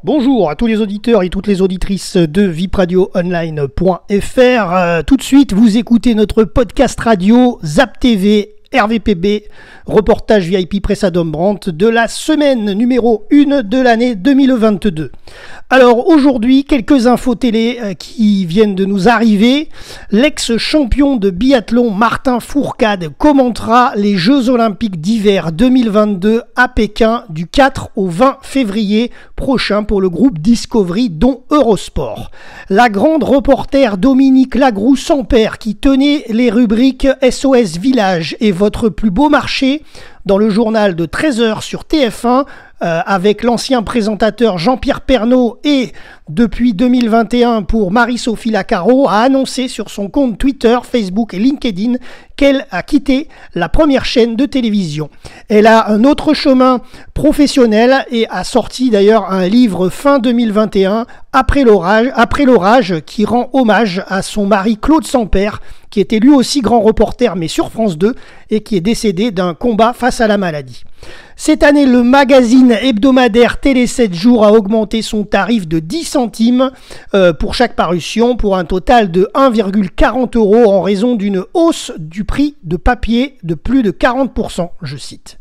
Bonjour à tous les auditeurs et toutes les auditrices de vipradioonline.fr. Tout de suite, vous écoutez notre podcast radio Zap TV RVPB, reportage VIP Pressadom Brandt de la semaine numéro 1 de l'année 2022. Alors aujourd'hui, quelques infos télé qui viennent de nous arriver. L'ex-champion de biathlon Martin Fourcade commentera les Jeux Olympiques d'hiver 2022 à Pékin du 4 au 20 février prochain pour le groupe Discovery dont Eurosport. La grande reporter Dominique Lagroux-Sampère qui tenait les rubriques SOS Village et Votre plus beau marché dans le journal de 13h sur TF1 avec l'ancien présentateur Jean-Pierre Pernaut et depuis 2021 pour Marie-Sophie Lacaro a annoncé sur son compte Twitter, Facebook et LinkedIn qu'elle a quitté la première chaîne de télévision. Elle a un autre chemin professionnel et a sorti d'ailleurs un livre fin 2021, Après l'orage, qui rend hommage à son mari Claude Sampère, qui était lui aussi grand reporter mais sur France 2 et qui est décédé d'un combat face à la maladie. Cette année, le magazine hebdomadaire Télé 7 jours a augmenté son tarif de 10 centimes pour chaque parution pour un total de 1,40 € en raison d'une hausse du prix de papier de plus de 40%, je cite.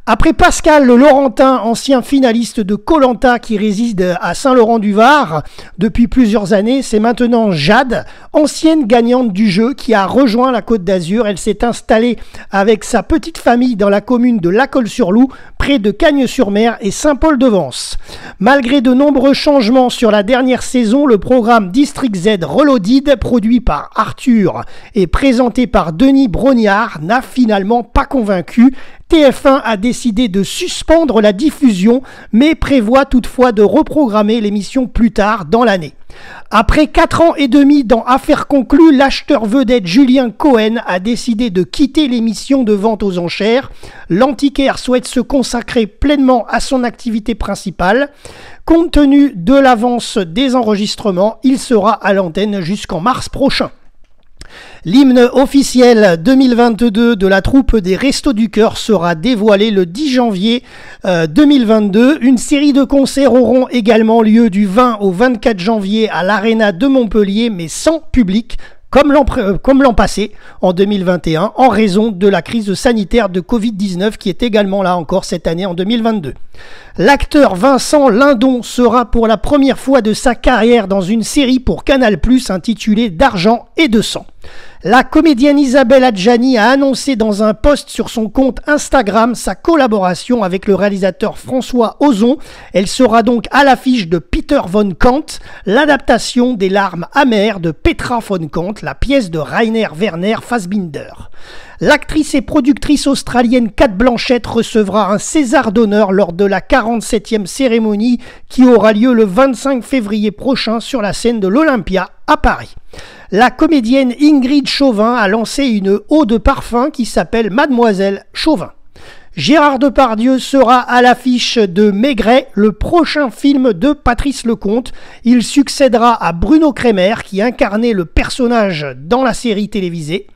Après Pascal le Laurentin, ancien finaliste de Koh-Lanta qui réside à Saint-Laurent-du-Var depuis plusieurs années, c'est maintenant Jade, ancienne gagnante du jeu qui a rejoint la Côte d'Azur. Elle s'est installée avec sa petite famille dans la commune de Lacolle-sur-Loup, près de Cagnes-sur-Mer et Saint-Paul-de-Vence. Malgré de nombreux changements sur la dernière saison, le programme District Z Reloaded, produit par Arthur et présenté par Denis Brognard, n'a finalement pas convaincu. TF1 a décidé de suspendre la diffusion, mais prévoit toutefois de reprogrammer l'émission plus tard dans l'année. Après 4 ans et demi dans Affaires conclues, l'acheteur vedette Julien Cohen a décidé de quitter l'émission de vente aux enchères. L'antiquaire souhaite se consacrer pleinement à son activité principale. Compte tenu de l'avance des enregistrements, il sera à l'antenne jusqu'en mars prochain. L'hymne officiel 2022 de la troupe des Restos du Cœur sera dévoilé le 10 janvier 2022. Une série de concerts auront également lieu du 20 au 24 janvier à l'Arena de Montpellier, mais sans public, comme l'an passé, en 2021, en raison de la crise sanitaire de Covid-19 qui est également là encore cette année en 2022. L'acteur Vincent Lindon sera pour la première fois de sa carrière dans une série pour Canal+, intitulée D'argent et de sang. La comédienne Isabelle Adjani a annoncé dans un post sur son compte Instagram sa collaboration avec le réalisateur François Ozon. Elle sera donc à l'affiche de Peter von Kant, l'adaptation des larmes amères de Petra von Kant, la pièce de Rainer Werner Fassbinder. L'actrice et productrice australienne Cate Blanchett recevra un César d'honneur lors de la 47e cérémonie qui aura lieu le 25 février prochain sur la scène de l'Olympia à Paris. La comédienne Ingrid Chauvin a lancé une eau de parfum qui s'appelle Mademoiselle Chauvin. Gérard Depardieu sera à l'affiche de Maigret, le prochain film de Patrice Lecomte. Il succédera à Bruno Kremer qui incarnait le personnage dans la série télévisée,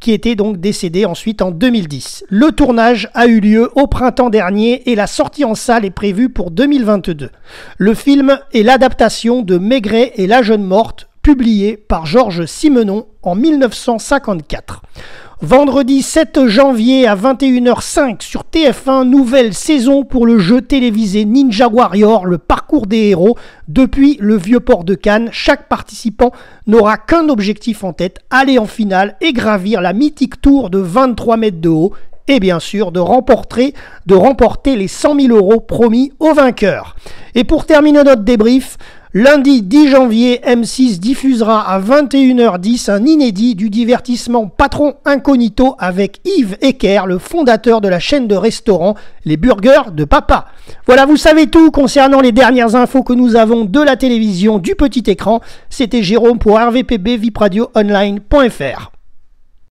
qui était donc décédé ensuite en 2010. Le tournage a eu lieu au printemps dernier et la sortie en salle est prévue pour 2022. Le film est l'adaptation de Maigret et la jeune morte, publié par Georges Simenon en 1954. Vendredi 7 janvier à 21h05 sur TF1, nouvelle saison pour le jeu télévisé Ninja Warrior, le parcours des héros. Depuis le vieux port de Cannes, chaque participant n'aura qu'un objectif en tête, aller en finale et gravir la mythique tour de 23 mètres de haut. Et bien sûr, de remporter les 100 000 € promis aux vainqueurs. Et pour terminer notre débrief, lundi 10 janvier, M6 diffusera à 21h10 un inédit du divertissement Patron Incognito avec Yves Ecker, le fondateur de la chaîne de restaurants Les Burgers de Papa. Voilà, vous savez tout concernant les dernières infos que nous avons de la télévision, du petit écran. C'était Jérôme pour RVPB, vipradioonline.fr.